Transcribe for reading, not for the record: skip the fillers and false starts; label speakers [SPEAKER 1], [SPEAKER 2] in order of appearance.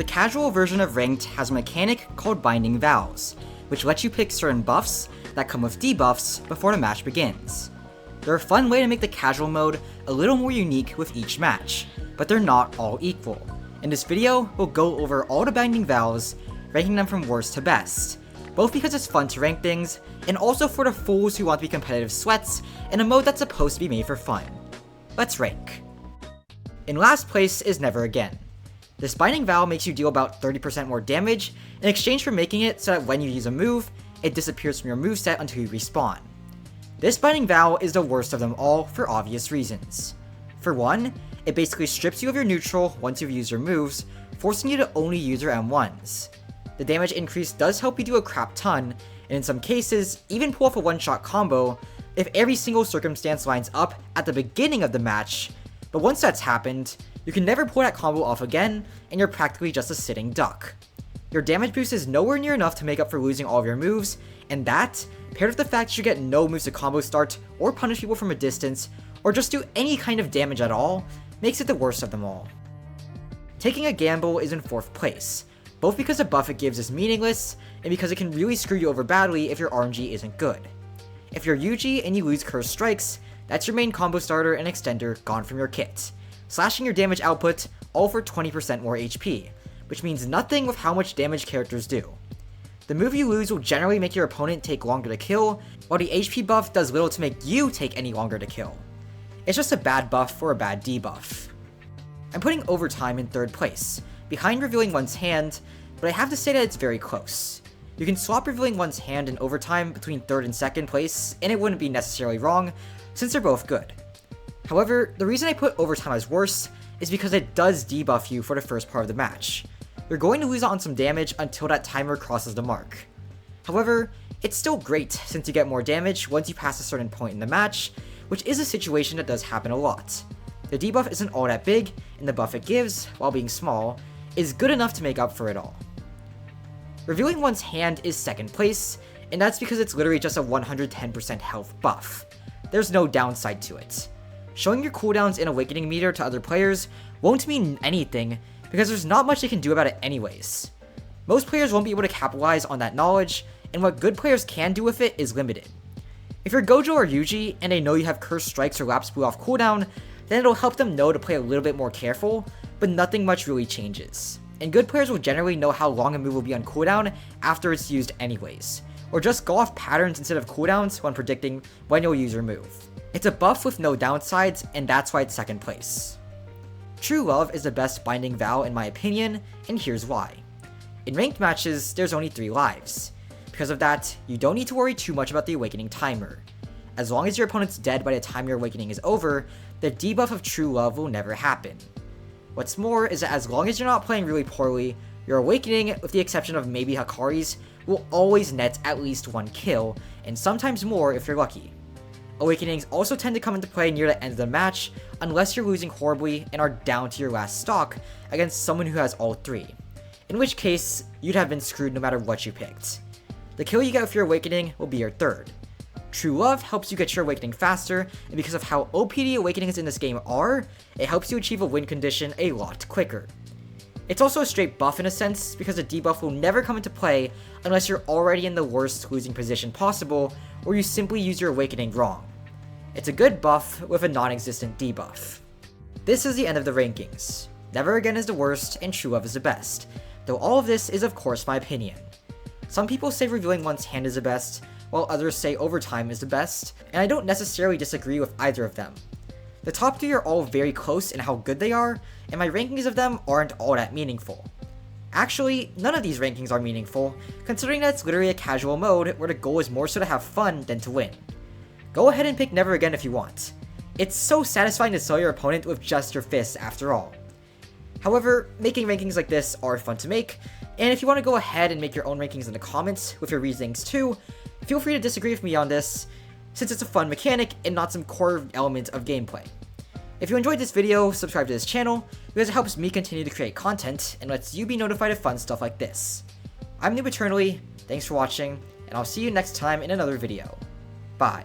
[SPEAKER 1] The casual version of Ranked has a mechanic called Binding Vows, which lets you pick certain buffs that come with debuffs before the match begins. They're a fun way to make the casual mode a little more unique with each match, but they're not all equal. In this video, we'll go over all the Binding Vows, ranking them from worst to best, both because it's fun to rank things, and also for the fools who want to be competitive sweats in a mode that's supposed to be made for fun. Let's rank. In last place is Never Again. This Binding Vow makes you deal about 30% more damage in exchange for making it so that when you use a move, it disappears from your moveset until you respawn. This Binding Vow is the worst of them all for obvious reasons. For one, it basically strips you of your neutral once you've used your moves, forcing you to only use your M1s. The damage increase does help you do a crap ton, and in some cases, even pull off a one-shot combo if every single circumstance lines up at the beginning of the match, but once that's happened, you can never pull that combo off again, and you're practically just a sitting duck. Your damage boost is nowhere near enough to make up for losing all of your moves, and that, paired with the fact that you get no moves to combo start, or punish people from a distance, or just do any kind of damage at all, makes it the worst of them all. Taking a Gamble is in 4th place, both because the buff it gives is meaningless, and because it can really screw you over badly if your RNG isn't good. If you're Yuji and you lose Cursed Strikes, that's your main combo starter and extender gone from your kit, slashing your damage output all for 20% more HP, which means nothing with how much damage characters do. The move you lose will generally make your opponent take longer to kill, while the HP buff does little to make you take any longer to kill. It's just a bad buff for a bad debuff. I'm putting Overtime in 3rd place, behind Revealing One's Hand, but I have to say that it's very close. You can swap Revealing One's Hand and Overtime between 3rd and 2nd place, and it wouldn't be necessarily wrong, since they're both good. However, the reason I put Overtime as worse is because it does debuff you for the first part of the match. You're going to lose out on some damage until that timer crosses the mark. However, it's still great since you get more damage once you pass a certain point in the match, which is a situation that does happen a lot. The debuff isn't all that big, and the buff it gives, while being small, is good enough to make up for it all. Revealing One's Hand is 2nd place, and that's because it's literally just a 110% health buff. There's no downside to it. Showing your cooldowns in Awakening meter to other players won't mean anything, because there's not much they can do about it anyways. Most players won't be able to capitalize on that knowledge, and what good players can do with it is limited. If you're Gojo or Yuji, and they know you have Cursed Strikes or Lapse Blue off cooldown, then it'll help them know to play a little bit more careful, but nothing much really changes. And good players will generally know how long a move will be on cooldown after it's used anyways, or just go off patterns instead of cooldowns when predicting when you'll use your move. It's a buff with no downsides, and that's why it's 2nd place. True Love is the best Binding Vow in my opinion, and here's why. In ranked matches, there's only 3 lives. Because of that, you don't need to worry too much about the Awakening timer. As long as your opponent's dead by the time your Awakening is over, the debuff of True Love will never happen. What's more is that as long as you're not playing really poorly, your Awakening, with the exception of maybe Hakari's, will always net at least 1 kill, and sometimes more if you're lucky. Awakenings also tend to come into play near the end of the match, unless you're losing horribly and are down to your last stock against someone who has all 3, in which case, you'd have been screwed no matter what you picked. The kill you get with your Awakening will be your 3rd. True Love helps you get your Awakening faster, and because of how OP the Awakenings in this game are, it helps you achieve a win condition a lot quicker. It's also a straight buff in a sense, because the debuff will never come into play unless you're already in the worst losing position possible, or you simply use your Awakening wrong. It's a good buff with a non-existent debuff. This is the end of the rankings. Never Again is the worst, and True Love is the best, though all of this is of course my opinion. Some people say Revealing One's Hand is the best, while others say Overtime is the best, and I don't necessarily disagree with either of them. The top 3 are all very close in how good they are, and my rankings of them aren't all that meaningful. Actually, none of these rankings are meaningful, considering that it's literally a casual mode where the goal is more so to have fun than to win. Go ahead and pick Never Again if you want. It's so satisfying to sell your opponent with just your fists after all. However, making rankings like this are fun to make, and if you want to go ahead and make your own rankings in the comments with your reasonings too, feel free to disagree with me on this, since it's a fun mechanic and not some core element of gameplay. If you enjoyed this video, subscribe to this channel, because it helps me continue to create content and lets you be notified of fun stuff like this. I'm Noob Eternally, thanks for watching, and I'll see you next time in another video. Bye.